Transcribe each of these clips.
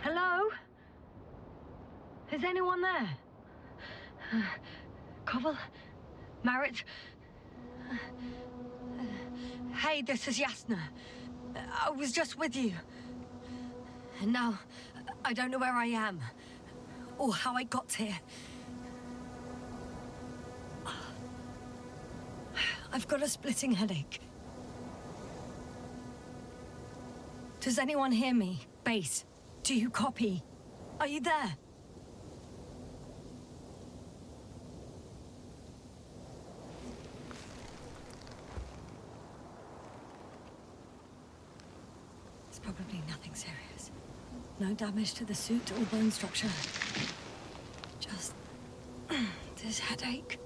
Hello? Is anyone there? Koval? Marit? Hey, this is Yasna. I was just with you. And now, I don't know where I am. Or how I got here. I've got a splitting headache. Does anyone hear me? Base, do you copy? Are you there? It's probably nothing serious. No damage to the suit or bone structure. Just this headache.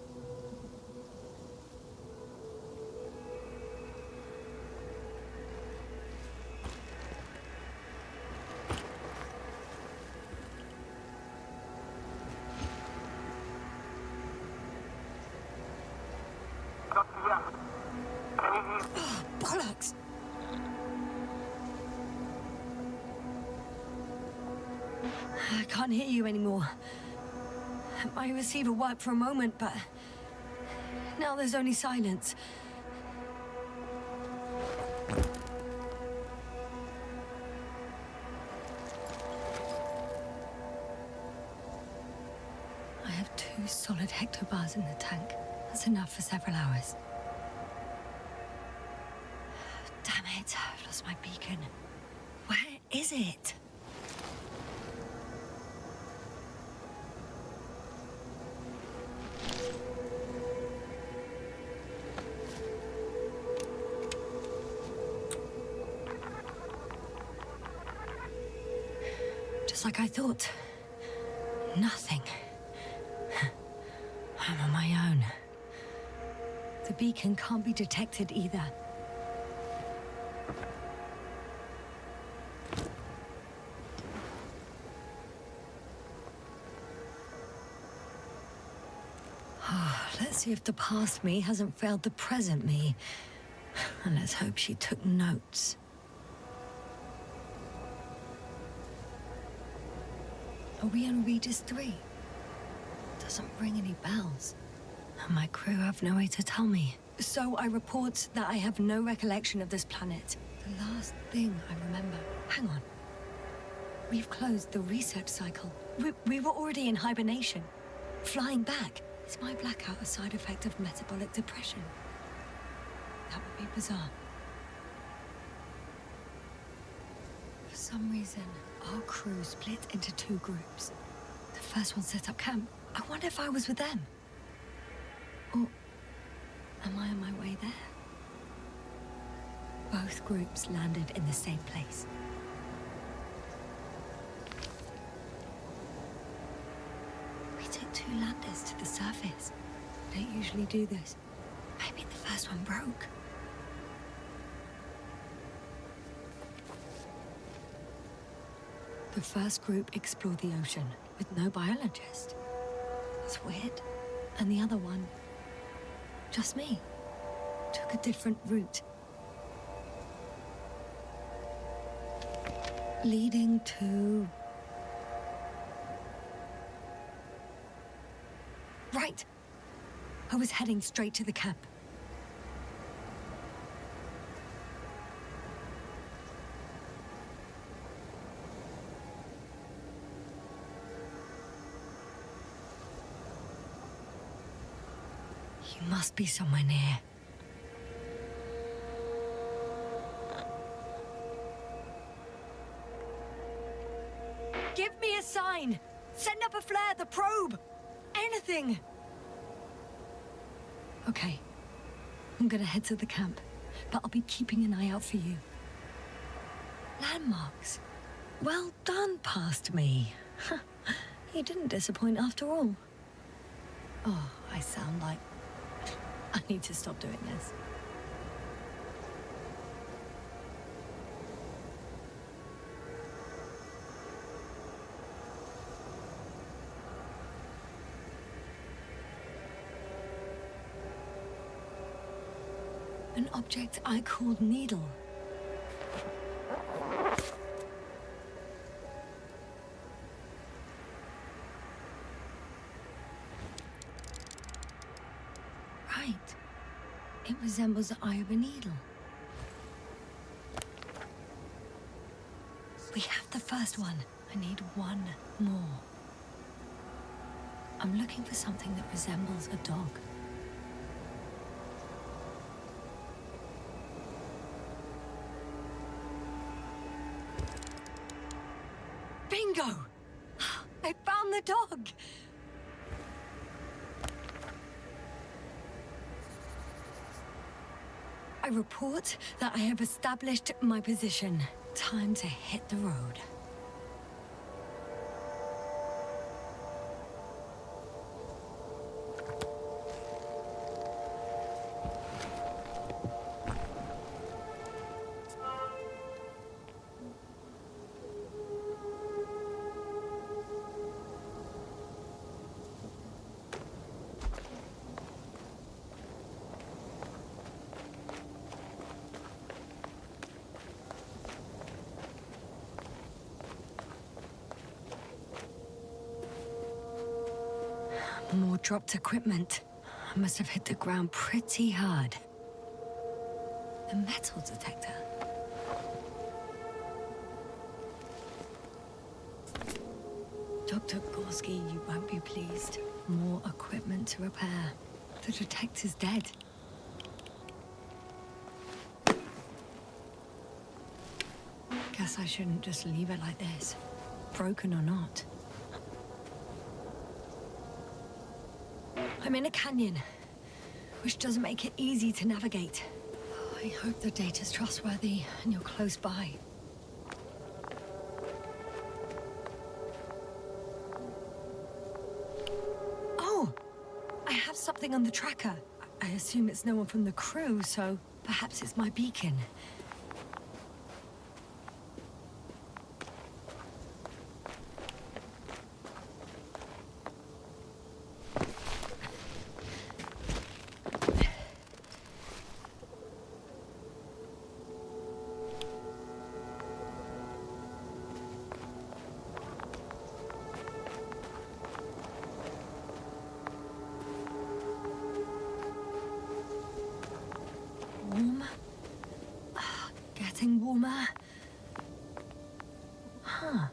Bollocks! I can't hear you anymore. My receiver worked for a moment, but now there's only silence. I have 2 solid hectobars in the tank. That's enough for several hours. Damn it, I've lost my beacon. Where is it? Just like I thought. Nothing. I'm on my own. The beacon can't be detected either. Let's see if the past me hasn't failed the present me. And let's hope she took notes. Are we on Regis 3? Doesn't ring any bells. And my crew have no way to tell me. So I report that I have no recollection of this planet. The last thing I remember... Hang on. We've closed the research cycle. We were already in hibernation. Flying back. Is my blackout a side effect of metabolic depression? That would be bizarre. For some reason, our crew split into 2 groups. The first one set up camp. I wonder if I was with them. Or am I on my way there? Both groups landed in the same place. We took 2 landers to the surface. We don't usually do this. Maybe the first one broke. The first group explored the ocean with no biologist. That's weird. And the other one, just me, took a different route. Leading to... Right! I was heading straight to the camp. You must be somewhere near. Give me a sign! Send up a flare, the probe! Anything! Okay. I'm gonna head to the camp, but I'll be keeping an eye out for you. Landmarks. Well done, past me. You didn't disappoint after all. Oh, I sound like... I need to stop doing this. An object I called Needle. It resembles the eye of a needle. We have the first one. I need one more. I'm looking for something that resembles a dog. Bingo! I found the dog! I report that I have established my position. Time to hit the road. More dropped equipment. I must have hit the ground pretty hard. A metal detector. Dr. Gorski, you won't be pleased. More equipment to repair. The detector's dead. Guess I shouldn't just leave it like this. Broken or not. I'm in a canyon, which doesn't make it easy to navigate. I hope the data's trustworthy and you're close by. Oh! I have something on the tracker. I assume it's no one from the crew, so perhaps it's my beacon. Warm? Getting warmer? Huh.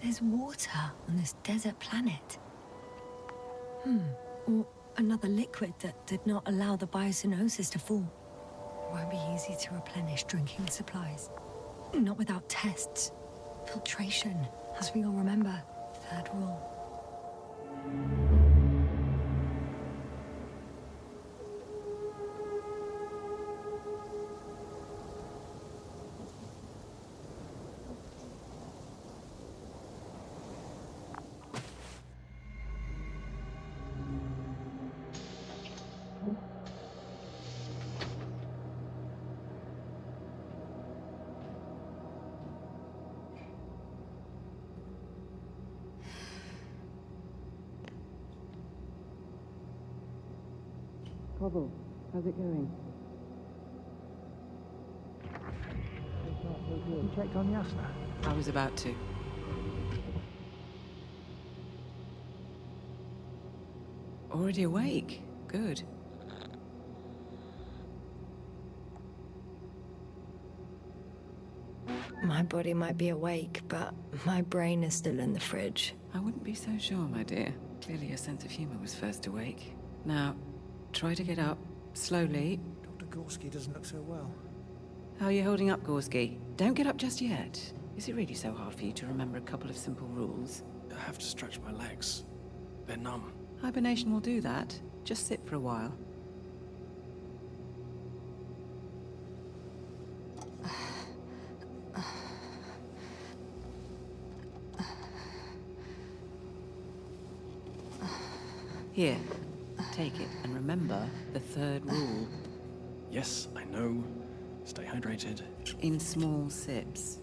There's water on this desert planet. Or another liquid that did not allow the biocenosis to fall. Won't be easy to replenish drinking supplies. Not without tests. Filtration, as we all remember. Third rule. Cobble, how's it going? You checked on Yasna? I was about to. Already awake? Good. My body might be awake, but my brain is still in the fridge. I wouldn't be so sure, my dear. Clearly your sense of humor was first awake. Now, try to get up, slowly. Dr. Gorski doesn't look so well. How are you holding up, Gorski? Don't get up just yet. Is it really so hard for you to remember a couple of simple rules? I have to stretch my legs. They're numb. Hibernation will do that. Just sit for a while. Here, take it, and remember the third rule. Yes, I know. Stay hydrated. In small sips.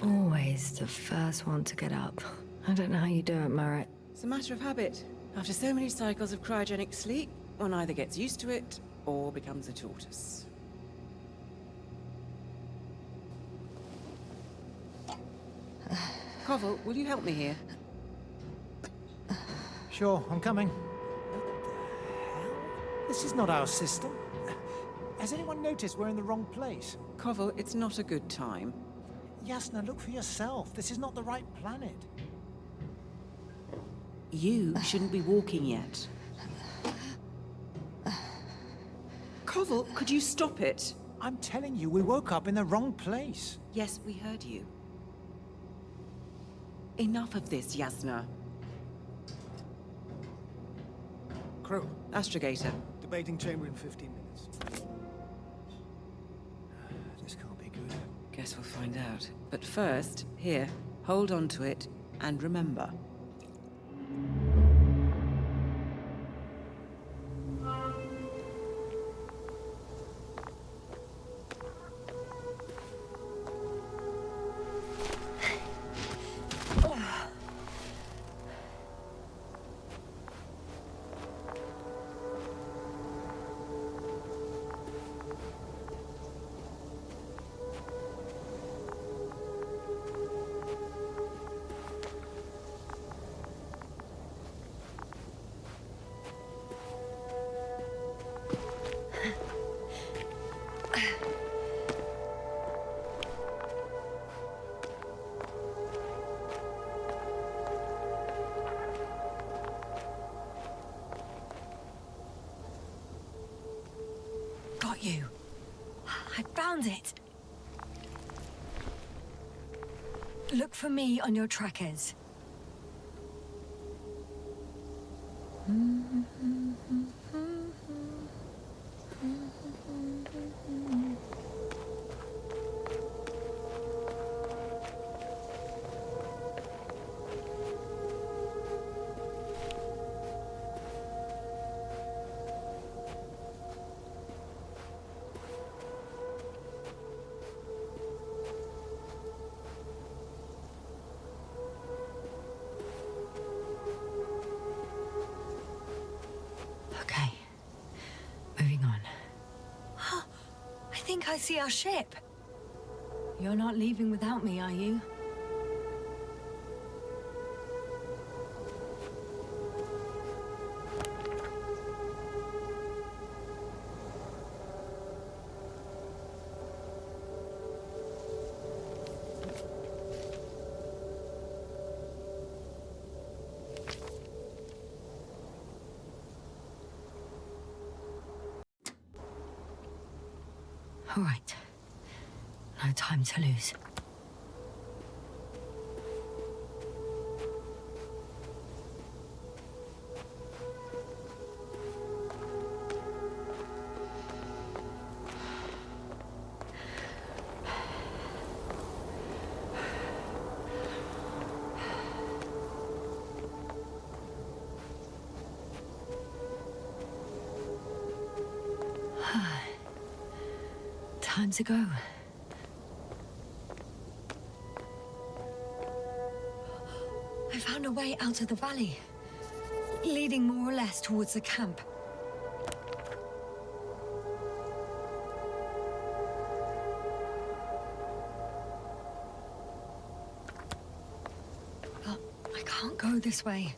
Always the first one to get up. I don't know how you do it, Merritt. It's a matter of habit. After so many cycles of cryogenic sleep, one either gets used to it or becomes a tortoise. Koval, will you help me here? Sure, I'm coming. What the hell? This is not our system. Has anyone noticed we're in the wrong place? Koval, it's not a good time. Yasna, look for yourself. This is not the right planet. You shouldn't be walking yet. Koval, could you stop it? I'm telling you, we woke up in the wrong place. Yes, we heard you. Enough of this, Yasna. Crew, Astrogator. debating chamber in 15 minutes. This can't be good. Guess we'll find out. But first, here, hold on to it, and remember. Got you. I found it. Look for me on your trackers. Okay. Moving on. I think I see our ship. You're not leaving without me, are you? All right. No time to lose. Time to go. I found a way out of the valley, leading more or less towards the camp. But I can't go this way.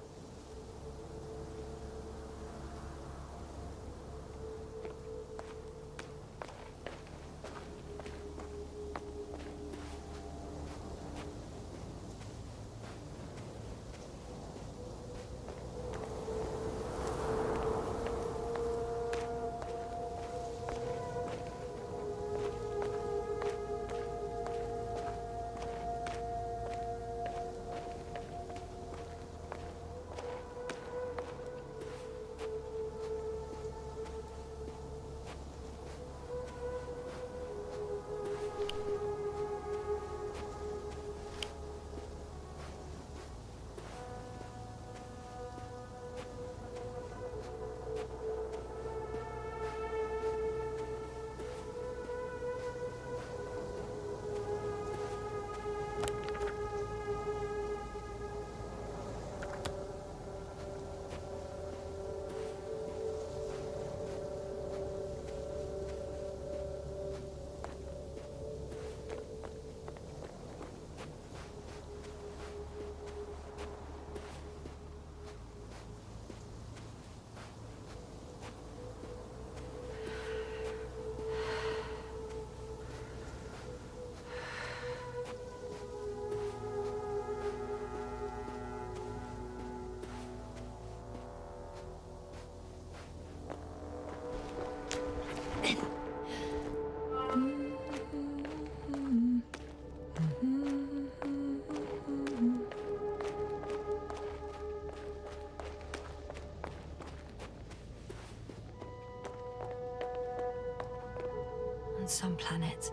On some planets,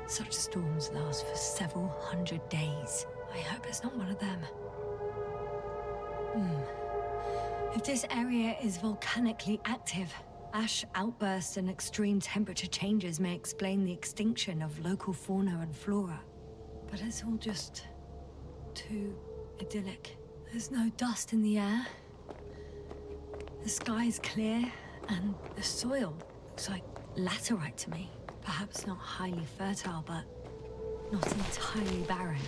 such storms last for several hundred days. I hope it's not one of them. If this area is volcanically active, ash outbursts and extreme temperature changes may explain the extinction of local fauna and flora. But it's all just too idyllic. There's no dust in the air. The sky's clear, and the soil looks like laterite to me. Perhaps not highly fertile, but not entirely barren.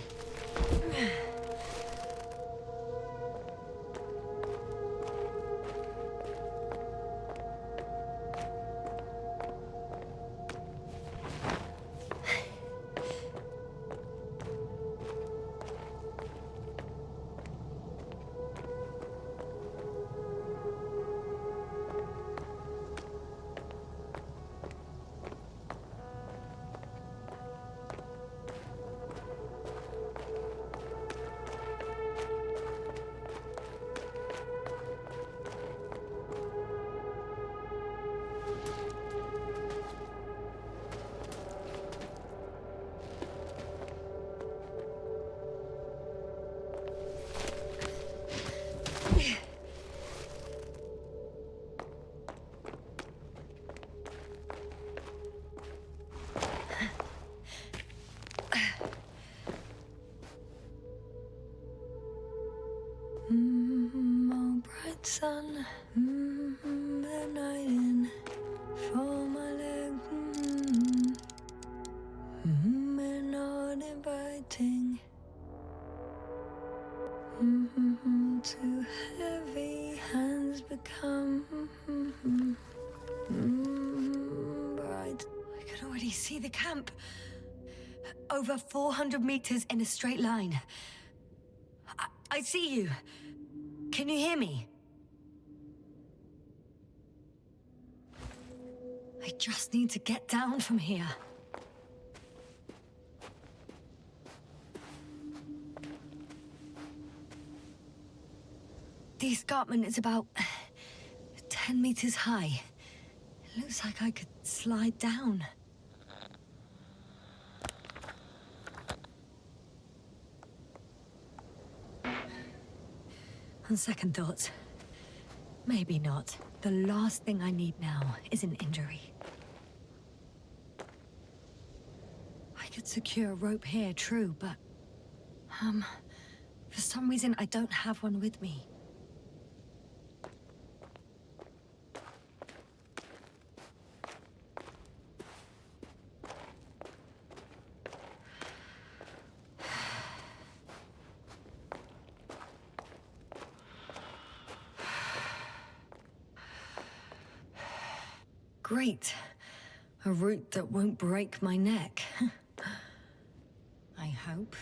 Oh, bright sun, the night in for my leg. We're not inviting. Too heavy hands become bright. I can already see the camp. Over 400 meters in a straight line. I see you. Can you hear me? I just need to get down from here. The escarpment is about 10 meters high. It looks like I could slide down. On second thoughts, maybe not. The last thing I need now is an injury. I could secure a rope here, true, but... for some reason I don't have one with me. Great. A route that won't break my neck. I hope.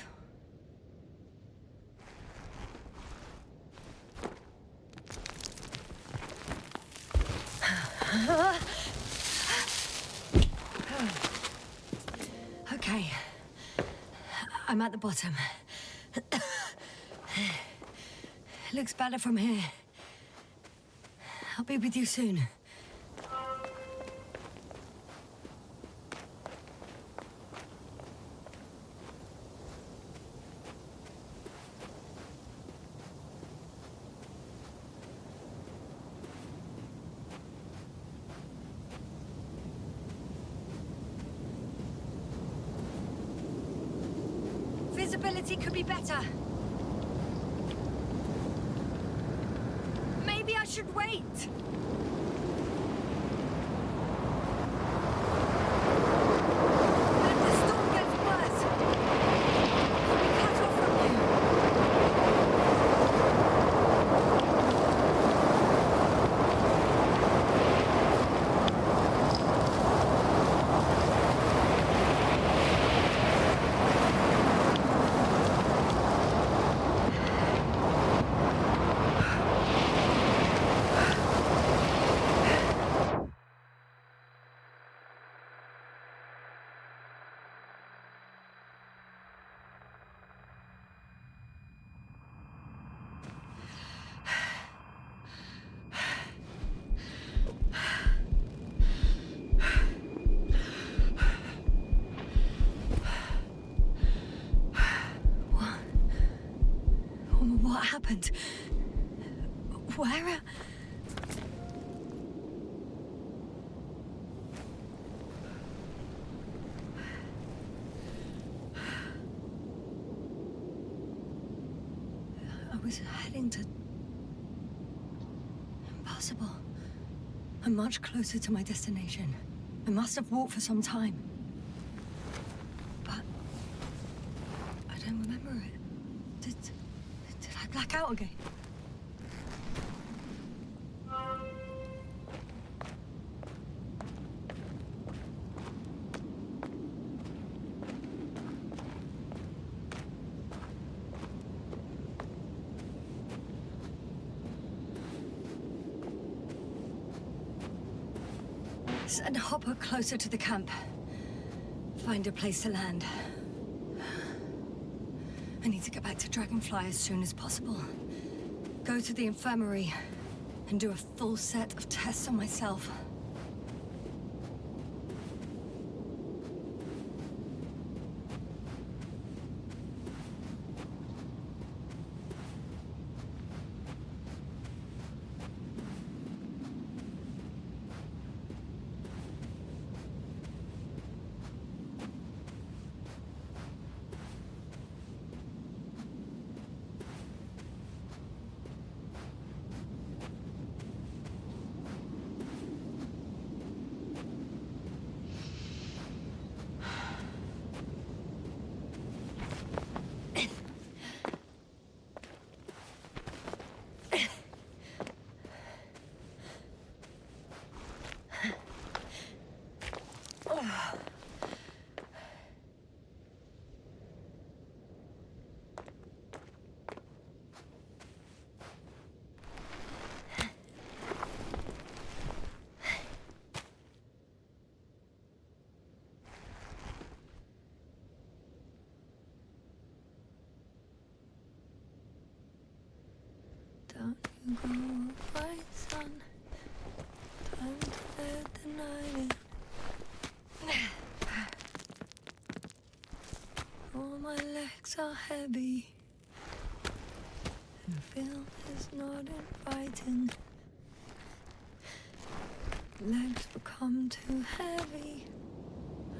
Okay. I'm at the bottom. Looks better from here. I'll be with you soon. Visibility could be better. Maybe I should wait. If the storm gets worse, I'll be cut off from you. happened? Where? I was heading to... Impossible. I'm much closer to my destination. I must have walked for some time. But... I don't remember it. Did I black out again? Send Hopper closer to the camp. Find a place to land. I need to get back to Dragonfly as soon as possible. Go to the infirmary and do a full set of tests on myself. Down you go, my son. Time to let the night in. All my legs are heavy. And the film is not inviting. Legs become too heavy.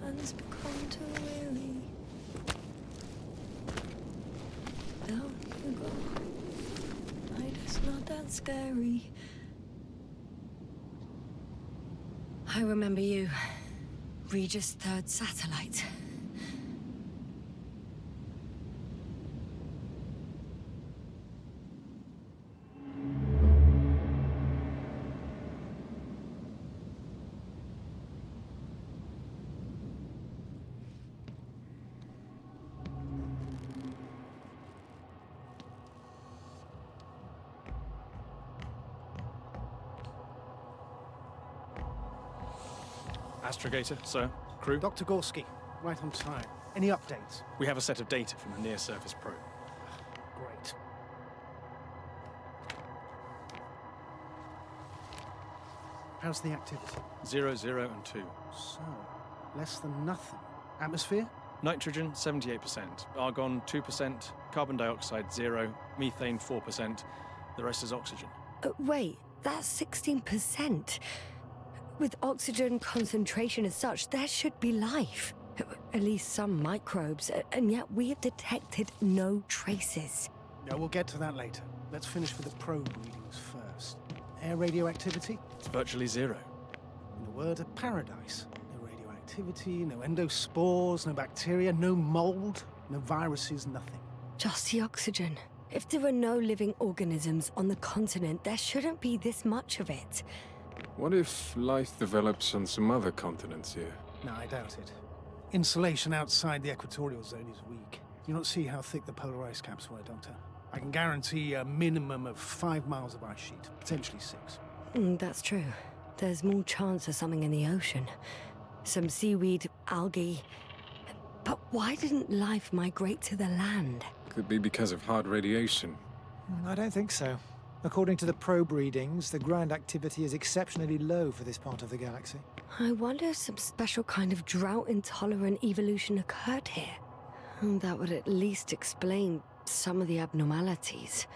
Hands become too weary. Down you go. Night is not that scary. I remember you. Regis' third satellite. Astrogator, sir. Crew. Dr. Gorski, right on time. Any updates? We have a set of data from the near-surface probe. Great. How's the activity? 0, 0, and 2. So, less than nothing. Atmosphere? Nitrogen, 78%. Argon, 2%. Carbon dioxide, 0. Methane, 4%. The rest is oxygen. Wait, that's 16%. With oxygen concentration as such, there should be life. At least some microbes, and yet we have detected no traces. No, we'll get to that later. Let's finish with the probe readings first. Air radioactivity? It's virtually 0. In a word, a paradise. No radioactivity, no endospores, no bacteria, no mold, no viruses, nothing. Just the oxygen. If there are no living organisms on the continent, there shouldn't be this much of it. What if life develops on some other continents here? No, I doubt it. Insulation outside the equatorial zone is weak. You don't see how thick the polar ice caps were, Doctor. I can guarantee a minimum of 5 miles of ice sheet, potentially 6. That's true. There's more chance of something in the ocean. Some seaweed, algae. But why didn't life migrate to the land? Could be because of hard radiation. I don't think so. According to the probe readings, the ground activity is exceptionally low for this part of the galaxy. I wonder if some special kind of drought-intolerant evolution occurred here. That would at least explain some of the abnormalities.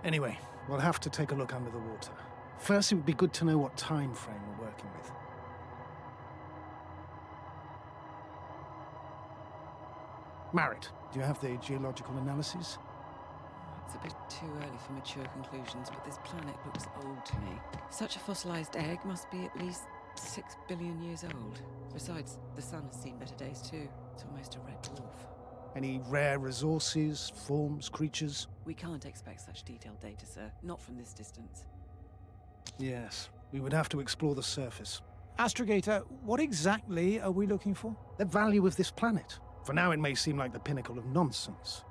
Anyway, we'll have to take a look under the water. First, it would be good to know what time frame we're working with. Marit, do you have the geological analyses? It's a bit too early for mature conclusions, but this planet looks old to me. Such a fossilized egg must be at least 6 billion years old. Besides, the sun has seen better days too. It's almost a red dwarf. Any rare resources, forms, creatures? We can't expect such detailed data, sir. Not from this distance. Yes, we would have to explore the surface. Astrogator, what exactly are we looking for? The value of this planet. For now, it may seem like the pinnacle of nonsense,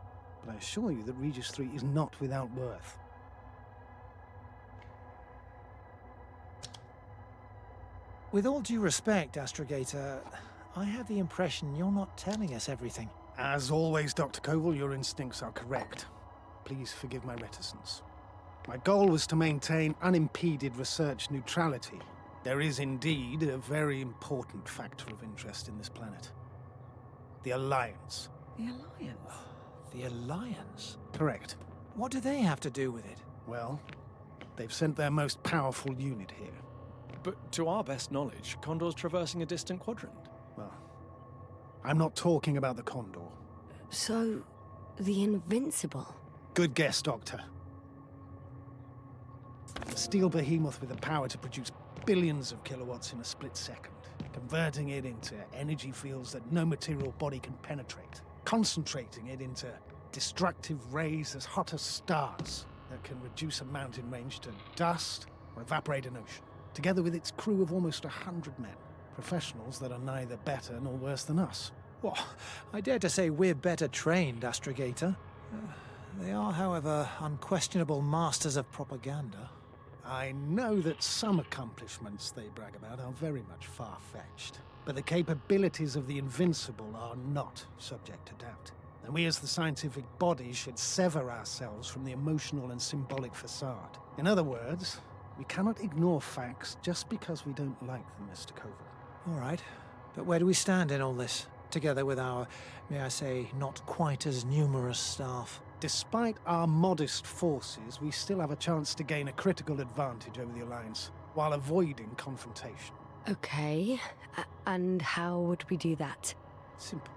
but I assure you that Regis 3 is not without worth. With all due respect, Astrogator, I have the impression you're not telling us everything. As always, Dr. Koval, your instincts are correct. Please forgive my reticence. My goal was to maintain unimpeded research neutrality. There is indeed a very important factor of interest in this planet. The Alliance. The Alliance? The Alliance? Correct. What do they have to do with it? Well, they've sent their most powerful unit here. But to our best knowledge, Condor's traversing a distant quadrant. Well, I'm not talking about the Condor. So, the Invincible? Good guess, Doctor. A steel behemoth with the power to produce billions of kilowatts in a split second, converting it into energy fields that no material body can penetrate, concentrating it into destructive rays as hot as stars that can reduce a mountain range to dust or evaporate an ocean, together with its crew of almost 100 men, professionals that are neither better nor worse than us. Well, I dare to say we're better trained, Astrogator. They are, however, unquestionable masters of propaganda. I know that some accomplishments they brag about are very much far-fetched, but the capabilities of the Invincible are not subject to doubt. And we as the scientific body should sever ourselves from the emotional and symbolic facade. In other words, we cannot ignore facts just because we don't like them, Mr. Koval. All right, but where do we stand in all this? Together with our, may I say, not quite as numerous staff. Despite our modest forces, we still have a chance to gain a critical advantage over the Alliance, while avoiding confrontation. Okay, and how would we do that? Simple.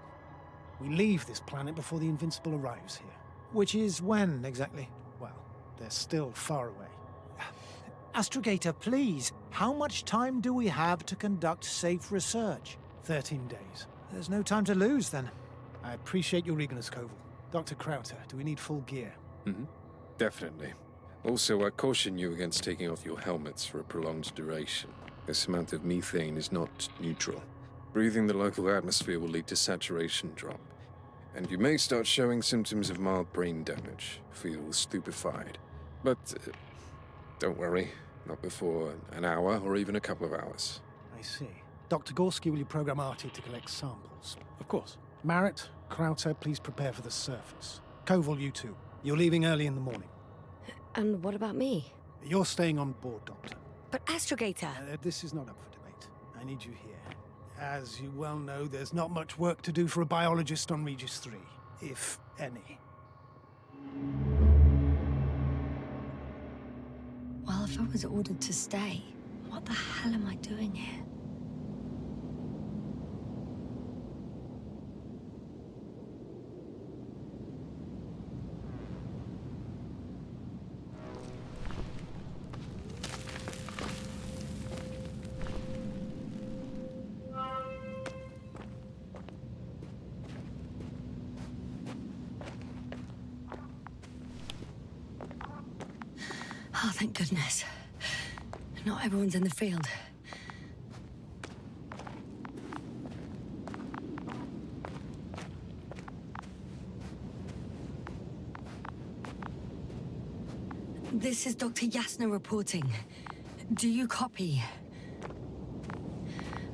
We leave this planet before the Invincible arrives here. Which is when, exactly? Well, they're still far away. Astrogator, please, how much time do we have to conduct safe research? 13 days. There's no time to lose, then. I appreciate your eagerness, Koval. Dr. Krauter, do we need full gear? Definitely. Also, I caution you against taking off your helmets for a prolonged duration. This amount of methane is not neutral. Breathing the local atmosphere will lead to saturation drop, and you may start showing symptoms of mild brain damage, feel stupefied. But don't worry, not before an hour or even a couple of hours. I see. Dr. Gorski, will you program Artie to collect samples? Of course. Marit, Krauter, please prepare for the surface. Koval, you too. You're leaving early in the morning. And what about me? You're staying on board, Doctor. But Astrogator... This is not up for debate. I need you here. As you well know, there's not much work to do for a biologist on Regis 3, if any. Well, if I was ordered to stay, what the hell am I doing here? Oh, thank goodness. Not everyone's in the field. This is Dr. Yasna reporting. Do you copy?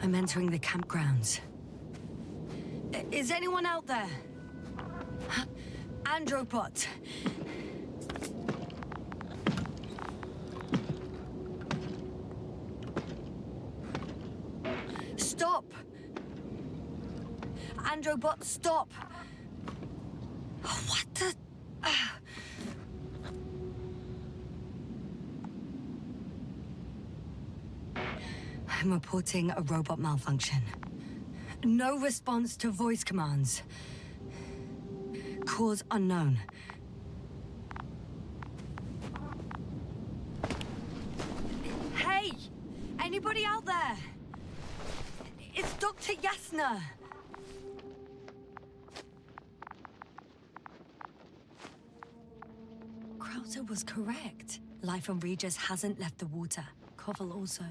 I'm entering the campgrounds. Is anyone out there? Andropod. Stop! Androbot, stop! Oh, what the... I'm reporting a robot malfunction. No response to voice commands. Cause unknown. Hey! Anybody out there? It's Dr. Yasna! Krauser was correct. Life on Regis hasn't left the water. Koval also.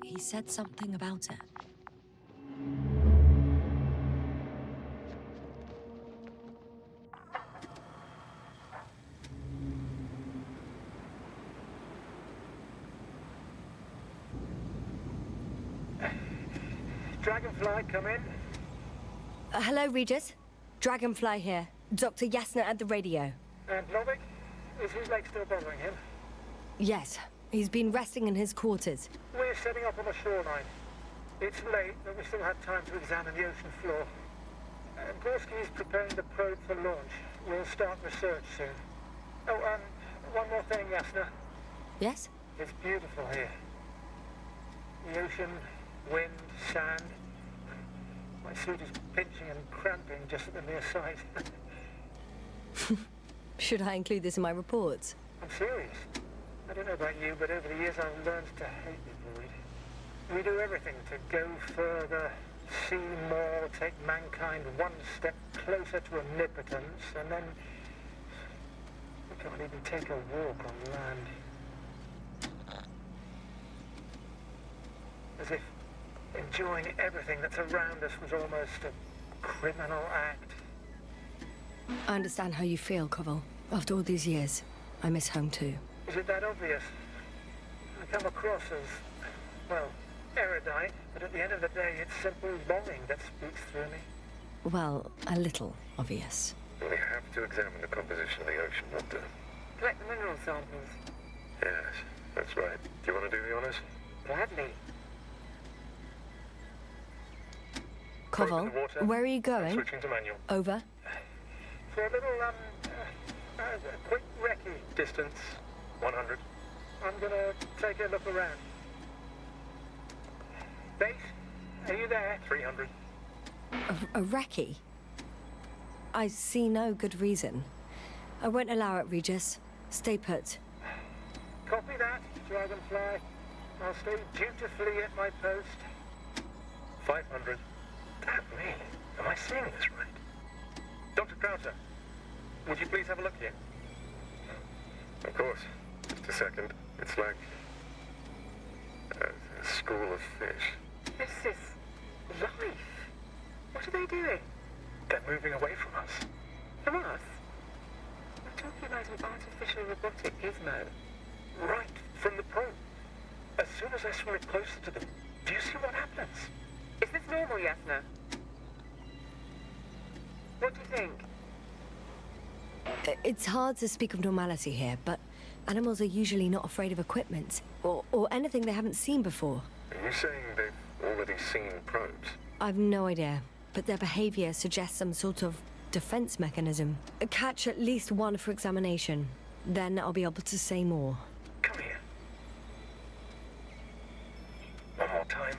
He said something about it. Dragonfly, come in. Hello, Regis. Dragonfly here. Dr. Yasna at the radio. And Novik? Is his leg still bothering him? Yes, he's been resting in his quarters. We're setting up on the shoreline. It's late, but we still have time to examine the ocean floor. Gorski is preparing the probe for launch. We'll start research soon. Oh, one more thing, Yasna. Yes? It's beautiful here. The ocean, wind, sand. My suit is pinching and cramping just at the mere sight. Should I include this in my reports? I'm serious. I don't know about you, but over the years I've learned to hate the void. We do everything to go further, see more, take mankind one step closer to omnipotence, and then we can't even take a walk on land. As if enjoying everything that's around us was almost a criminal act. I understand how you feel, Koval. After all these years, I miss home too. Is it that obvious? I come across as, well, erudite, but at the end of the day, it's simple longing that speaks through me. Well, a little obvious. We have to examine the composition of the ocean water. Collect the mineral samples. Yes, that's right. Do you want to do the honors? Gladly. Koval, where are you going? Switching to manual. Over. For a little, quick recce. Distance, 100. I'm gonna take a look around. Base, are you there? 300. A recce? I see no good reason. I won't allow it, Regis. Stay put. Copy that, Dragonfly. I'll stay dutifully at my post. 500. Damn me. Am I seeing this right? Dr. Krauser, would you please have a look here? Of course. Just a second. It's like a school of fish. This is life. What are they doing? They're moving away from us. From us? We're talking about an artificial robotic gizmo. Right from the probe. As soon as I swim it closer to them, do you see what happens? Is this normal, Yasna? What do you think? It's hard to speak of normality here, but animals are usually not afraid of equipment or anything they haven't seen before. Are you saying they've already seen probes? I've no idea, but their behavior suggests some sort of defense mechanism. Catch at least one for examination. Then I'll be able to say more. Come here. One more time.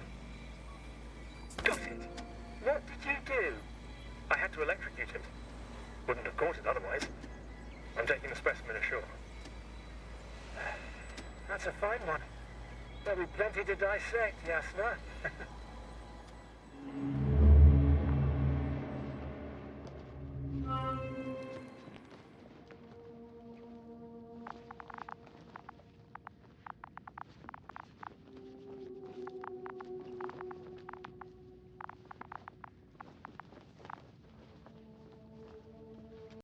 Got it. What did you do? I had to electrocute it. Wouldn't have caught it otherwise. I'm taking the specimen ashore. That's a fine one. There'll be plenty to dissect, Yasna.